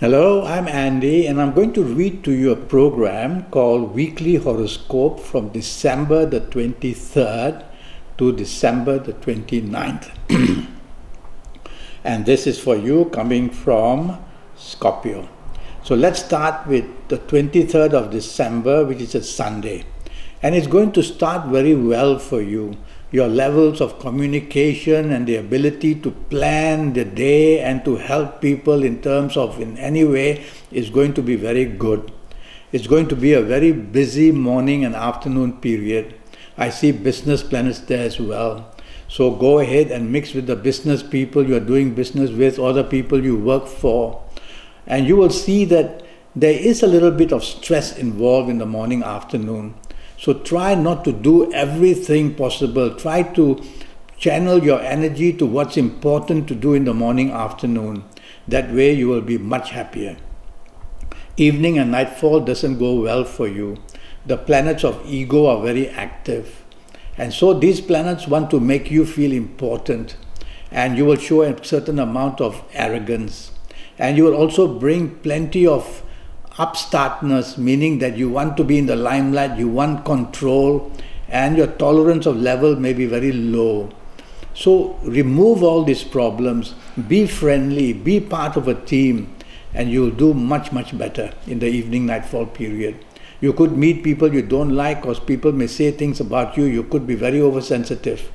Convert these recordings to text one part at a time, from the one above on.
Hello, I'm Andy, and I'm going to read to you a program called Weekly Horoscope from December the 23rd to December the 29th. And this is for you coming from Scorpio. So let's start with the 23rd of December, which is a Sunday. And it's going to start very well for you. Your levels of communication and the ability to plan the day and to help people in terms of in any way is going to be very good. It's going to be a very busy morning and afternoon period. I see business planets there as well. So go ahead and mix with the business people you are doing business with or the people you work for. And you will see that there is a little bit of stress involved in the morning, afternoon. So try not to do everything possible. Try to channel your energy to what's important to do in the morning, afternoon. That way you will be much happier. Evening and nightfall doesn't go well for you. The planets of ego are very active. And so these planets want to make you feel important. And you will show a certain amount of arrogance. And you will also bring plenty of upstartness, meaning that you want to be in the limelight, you want control, and your tolerance of level may be very low. So remove all these problems, be friendly, be part of a team, and you'll do much better in the evening nightfall period. You could meet people you don't like, because people may say things about you. You could be very oversensitive.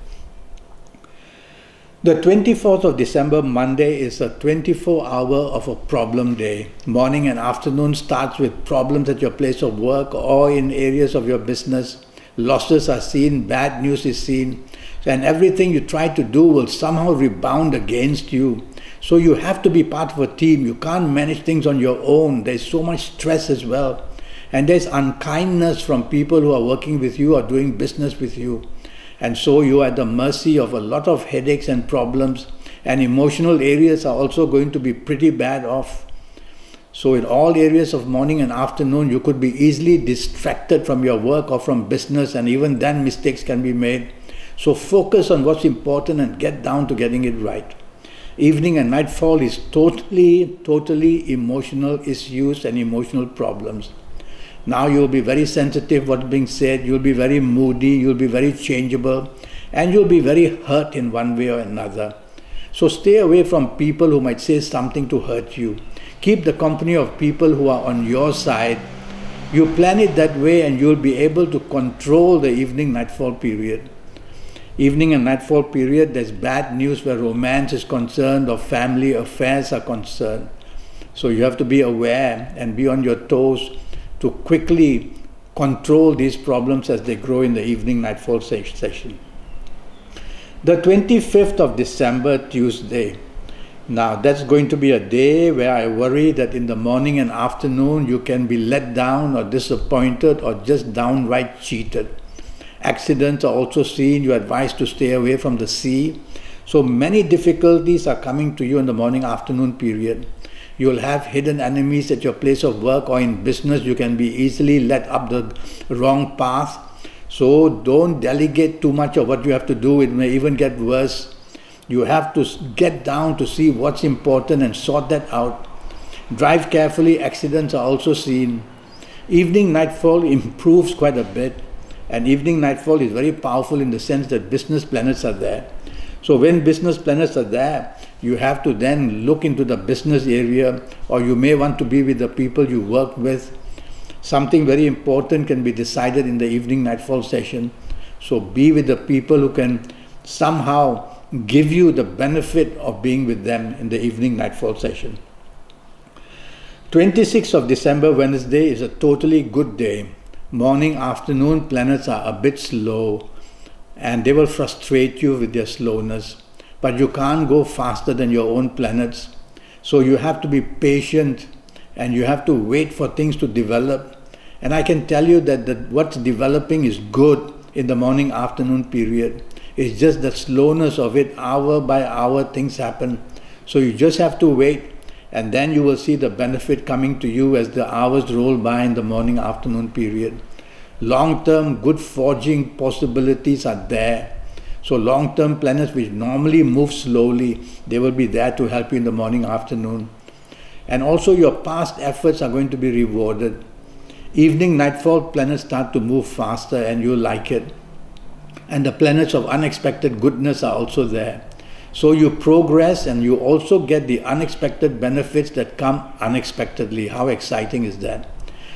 The 24th of December, Monday, is a 24-hour of a problem day. Morning and afternoon starts with problems at your place of work or in areas of your business. Losses are seen, bad news is seen, and everything you try to do will somehow rebound against you. So you have to be part of a team. You can't manage things on your own. There's so much stress as well. And there's unkindness from people who are working with you or doing business with you. And so you are at the mercy of a lot of headaches and problems, and emotional areas are also going to be pretty bad off. So in all areas of morning and afternoon, you could be easily distracted from your work or from business, and even then mistakes can be made. So focus on what's important and get down to getting it right. Evening and nightfall is totally emotional issues and emotional problems. Now you'll be very sensitive what's being said, you'll be very moody, you'll be very changeable, and you'll be very hurt in one way or another. So stay away from people who might say something to hurt you. Keep the company of people who are on your side. You plan it that way and you'll be able to control the evening nightfall period. Evening and nightfall period, there's bad news where romance is concerned or family affairs are concerned. So you have to be aware and be on your toes to quickly control these problems as they grow in the evening nightfall session. The 25th of December, Tuesday. Now that's going to be a day where I worry that in the morning and afternoon you can be let down or disappointed or just downright cheated. Accidents are also seen. You're advised to stay away from the sea. So many difficulties are coming to you in the morning afternoon period. You'll have hidden enemies at your place of work or in business. You can be easily led up the wrong path. So don't delegate too much of what you have to do. It may even get worse. You have to get down to see what's important and sort that out. Drive carefully. Accidents are also seen. Evening nightfall improves quite a bit. And evening nightfall is very powerful in the sense that business planets are there. So when business planets are there, you have to then look into the business area, or you may want to be with the people you work with. Something very important can be decided in the evening nightfall session. So be with the people who can somehow give you the benefit of being with them in the evening nightfall session. 26th of December, Wednesday, is a totally good day. Morning, afternoon planets are a bit slow, and they will frustrate you with their slowness. But you can't go faster than your own planets. So you have to be patient and you have to wait for things to develop. And I can tell you that what's developing is good in the morning afternoon period. It's just the slowness of it, hour by hour things happen. So you just have to wait, and then you will see the benefit coming to you as the hours roll by in the morning afternoon period. Long-term good forging possibilities are there. So long-term planets which normally move slowly, they will be there to help you in the morning, afternoon. And also your past efforts are going to be rewarded. Evening nightfall planets start to move faster and you like it. And the planets of unexpected goodness are also there. So you progress and you also get the unexpected benefits that come unexpectedly. How exciting is that?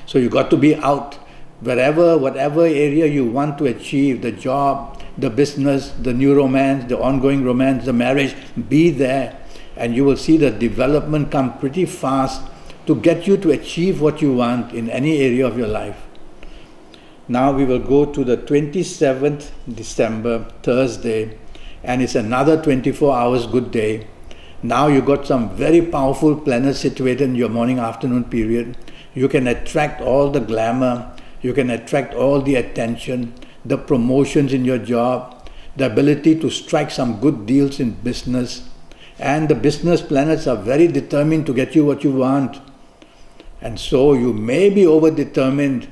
So you got to be out wherever, whatever area you want to achieve, the job, the business, the new romance, the ongoing romance, the marriage, be there. And you will see the development come pretty fast to get you to achieve what you want in any area of your life. Now we will go to the 27th December, Thursday, and it's another 24 hours good day. Now you got some very powerful planets situated in your morning-afternoon period. You can attract all the glamour, you can attract all the attention, the promotions in your job, the ability to strike some good deals in business. And the business planets are very determined to get you what you want. And so you may be over-determined.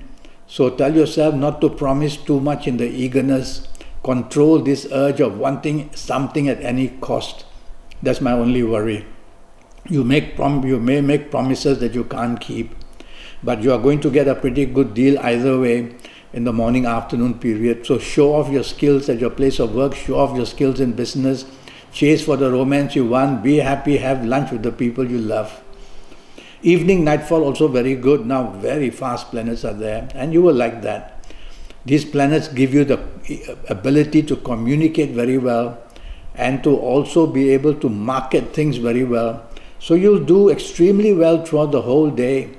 So tell yourself not to promise too much in the eagerness. Control this urge of wanting something at any cost. That's my only worry. You may make promises that you can't keep. But you are going to get a pretty good deal either way in the morning-afternoon period. So show off your skills at your place of work. Show off your skills in business. Chase for the romance you want, be happy, have lunch with the people you love. Evening nightfall also very good. Now very fast planets are there and you will like that. These planets give you the ability to communicate very well and to also be able to market things very well. So you'll do extremely well throughout the whole day.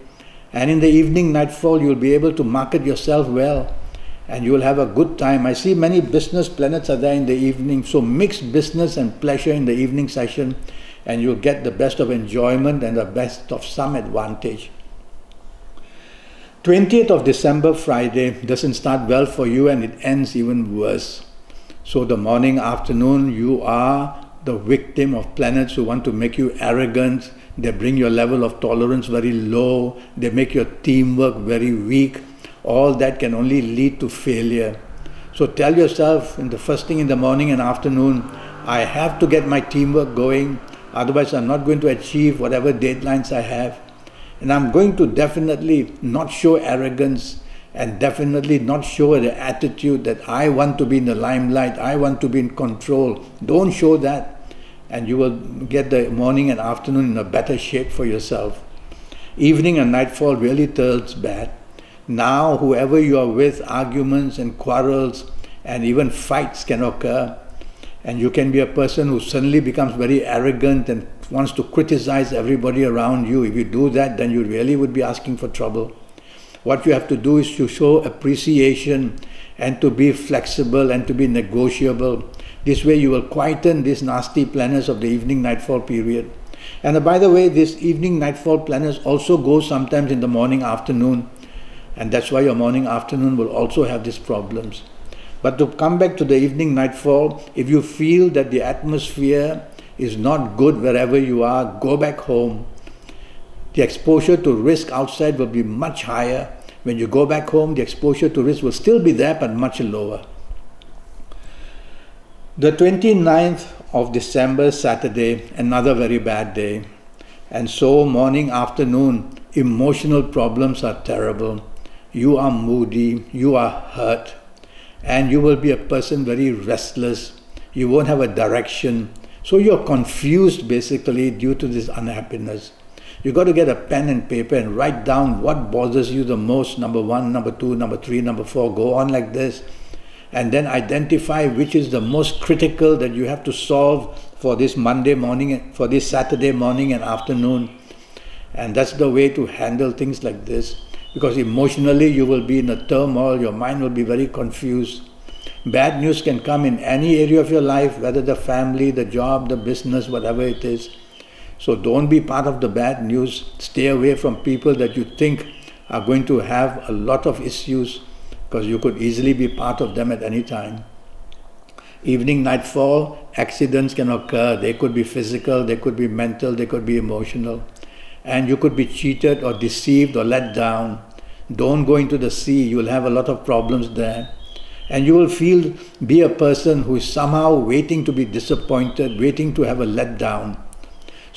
And in the evening nightfall you'll be able to market yourself well. And you will have a good time. I see many business planets are there in the evening. So mix business and pleasure in the evening session and you'll get the best of enjoyment and the best of some advantage. 20th of December, Friday, doesn't start well for you and it ends even worse. So the morning, afternoon, you are the victim of planets who want to make you arrogant. They bring your level of tolerance very low. They make your teamwork very weak. All that can only lead to failure. So tell yourself in the first thing in the morning and afternoon, I have to get my teamwork going, otherwise I'm not going to achieve whatever deadlines I have. And I'm going to definitely not show arrogance and definitely not show the attitude that I want to be in the limelight, I want to be in control. Don't show that and you will get the morning and afternoon in a better shape for yourself. Evening and nightfall really turns bad. Now, whoever you are with, arguments and quarrels and even fights can occur. And you can be a person who suddenly becomes very arrogant and wants to criticize everybody around you. If you do that, then you really would be asking for trouble. What you have to do is to show appreciation and to be flexible and to be negotiable. This way you will quieten these nasty planets of the evening nightfall period. And by the way, this evening nightfall planets also go sometimes in the morning afternoon. And that's why your morning afternoon will also have these problems. But to come back to the evening nightfall, if you feel that the atmosphere is not good wherever you are, go back home. The exposure to risk outside will be much higher. When you go back home, the exposure to risk will still be there but much lower. The 29th of December, Saturday, another very bad day. And so morning, afternoon, emotional problems are terrible. You are moody, you are hurt, and you will be a person very restless. You won't have a direction. So you're confused basically due to this unhappiness. You got to get a pen and paper and write down what bothers you the most, number 1, number 2, number 3, number 4, go on like this. And then identify which is the most critical that you have to solve for this Monday morning, for this Saturday morning and afternoon. And that's the way to handle things like this. Because emotionally you will be in a turmoil, your mind will be very confused. Bad news can come in any area of your life, whether the family, the job, the business, whatever it is. So don't be part of the bad news. Stay away from people that you think are going to have a lot of issues, because you could easily be part of them at any time. Evening, nightfall, accidents can occur. They could be physical, they could be mental, they could be emotional. And you could be cheated or deceived or let down. Don't go into the sea, you will have a lot of problems there. And you will be a person who is somehow waiting to be disappointed, waiting to have a letdown.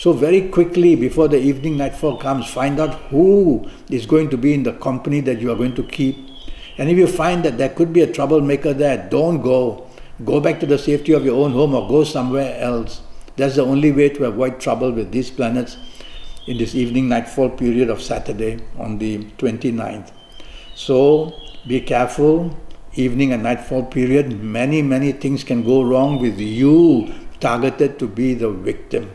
So very quickly before the evening nightfall comes, find out who is going to be in the company that you are going to keep. And if you find that there could be a troublemaker there, don't go. Go back to the safety of your own home or go somewhere else. That's the only way to avoid trouble with these planets in this evening nightfall period of Saturday on the 29th. So be careful, evening and nightfall period. Many things can go wrong with you targeted to be the victim.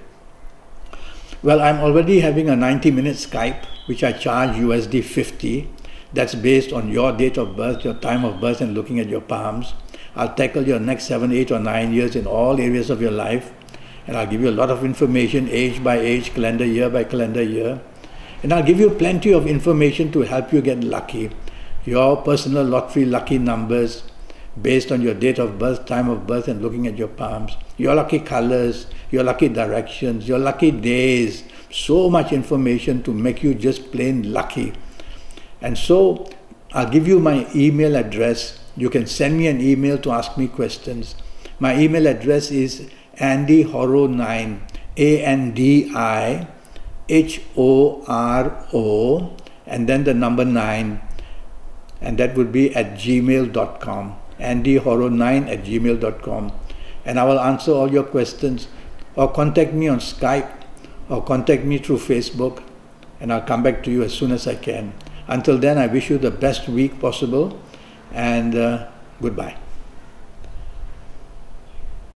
Well, I'm already having a 90-minute Skype, which I charge USD 50. That's based on your date of birth, your time of birth, and looking at your palms. I'll tackle your next 7, 8, or 9 years in all areas of your life. And I'll give you a lot of information, age by age, calendar year by calendar year. And I'll give you plenty of information to help you get lucky. Your personal lottery lucky numbers based on your date of birth, time of birth, and looking at your palms. Your lucky colors, your lucky directions, your lucky days. So much information to make you just plain lucky. And so I'll give you my email address. You can send me an email to ask me questions. My email address is AndiHoro9, ANDIHORO, and then the number 9, and that would be at gmail.com, AndiHoro9@gmail.com. And I will answer all your questions, or contact me on Skype, or contact me through Facebook, and I'll come back to you as soon as I can. Until then, I wish you the best week possible, and goodbye.